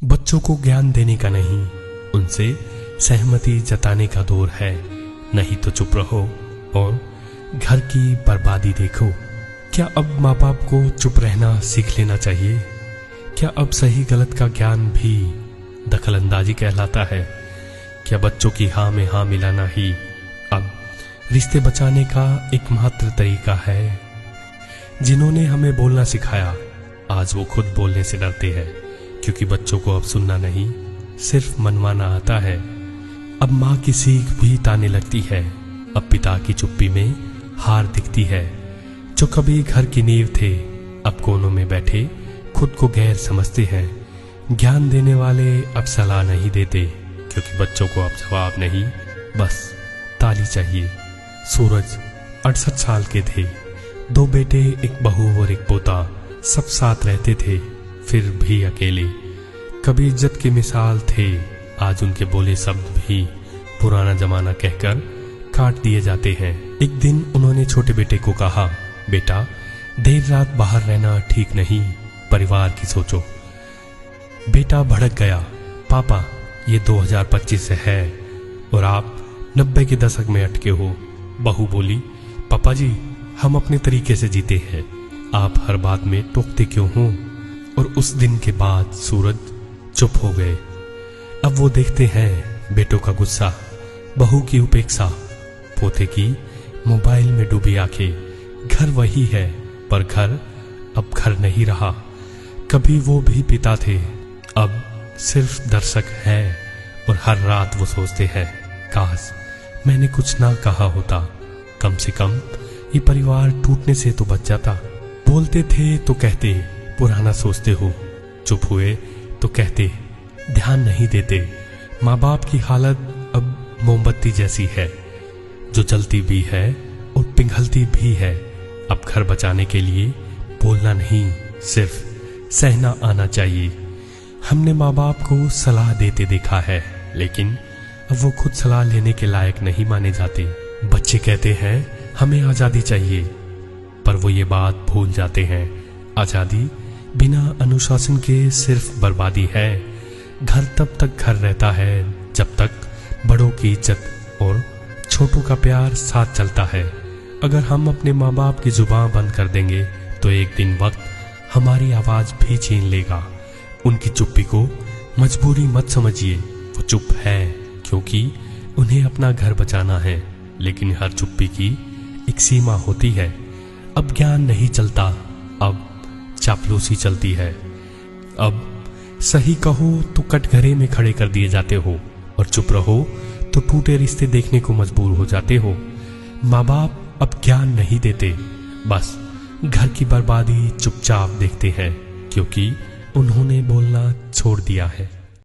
बच्चों को ज्ञान देने का नहीं, उनसे सहमति जताने का दौर है। नहीं तो चुप रहो और घर की बर्बादी देखो। क्या अब माँ बाप को चुप रहना सीख लेना चाहिए? क्या अब सही गलत का ज्ञान भी दखलंदाजी कहलाता है? क्या बच्चों की हाँ में हाँ मिलाना ही अब रिश्ते बचाने का एकमात्र तरीका है? जिन्होंने हमें बोलना सिखाया, आज वो खुद बोलने से डरते हैं, क्योंकि बच्चों को अब सुनना नहीं, सिर्फ मनवाना आता है। अब माँ की सीख भी ताने लगती है, अब पिता की चुप्पी में हार दिखती है। जो कभी घर की नींव थे, अब कोनों में बैठे खुद को गैर समझते हैं। ज्ञान देने वाले अब सलाह नहीं देते, क्योंकि बच्चों को अब जवाब नहीं, बस ताली चाहिए। सूरज 68 साल के थे, 2 बेटे, एक बहू और एक पोता, सब साथ रहते थे, फिर भी अकेले। कभी इज्जत की मिसाल थे, आज उनके बोले शब्द भी पुराना जमाना कहकर काट दिए जाते हैं। एक दिन उन्होंने छोटे बेटे को कहा, बेटा देर रात बाहर रहना ठीक नहीं, परिवार की सोचो। बेटा भड़क गया, पापा ये 2025 है और आप 90 के दशक में अटके हो। बहू बोली, पापा जी हम अपने तरीके से जीते हैं, आप हर बात में टोकते क्यों हो? और उस दिन के बाद सूरज चुप हो गए। अब वो देखते हैं बेटों का गुस्सा, बहू की उपेक्षा, पोते की मोबाइल में डूबी आंखें। घर वही है, पर घर अब घर नहीं रहा। कभी वो भी पिता थे, अब सिर्फ दर्शक है। और हर रात वो सोचते हैं, काश मैंने कुछ ना कहा होता, कम से कम ये परिवार टूटने से तो बच जाता। बोलते थे तो कहते पुराना सोचते हो, चुप हुए तो कहते ध्यान नहीं देते। माँ बाप की हालत अब मोमबत्ती जैसी है, जो जलती भी है और पिघलती भी है। अब घर बचाने के लिए बोलना नहीं, सिर्फ सहना आना चाहिए। हमने माँ बाप को सलाह देते देखा है, लेकिन अब वो खुद सलाह लेने के लायक नहीं माने जाते। बच्चे कहते हैं हमें आज़ादी चाहिए, पर वो ये बात भूल जाते हैं, आज़ादी बिना अनुशासन के सिर्फ बर्बादी है। घर तब तक घर रहता है जब तक बड़ों की इज्जत और छोटों का प्यार साथ चलता है। अगर हम अपने माँ बाप की जुबान बंद कर देंगे तो एक दिन वक्त हमारी आवाज़ भी छीन लेगा। उनकी चुप्पी को मजबूरी मत समझिए, वो चुप है क्योंकि उन्हें अपना घर बचाना है, लेकिन हर चुप्पी की एक सीमा होती है। अब ज्ञान नहीं चलता, अब चापलूसी चलती है। अब सही कहो तो कटघरे में खड़े कर दिए जाते हो, और चुप रहो तो टूटे रिश्ते देखने को मजबूर हो जाते हो। माँ बाप अब ज्ञान नहीं देते, बस घर की बर्बादी चुपचाप देखते हैं, क्योंकि उन्होंने बोलना छोड़ दिया है।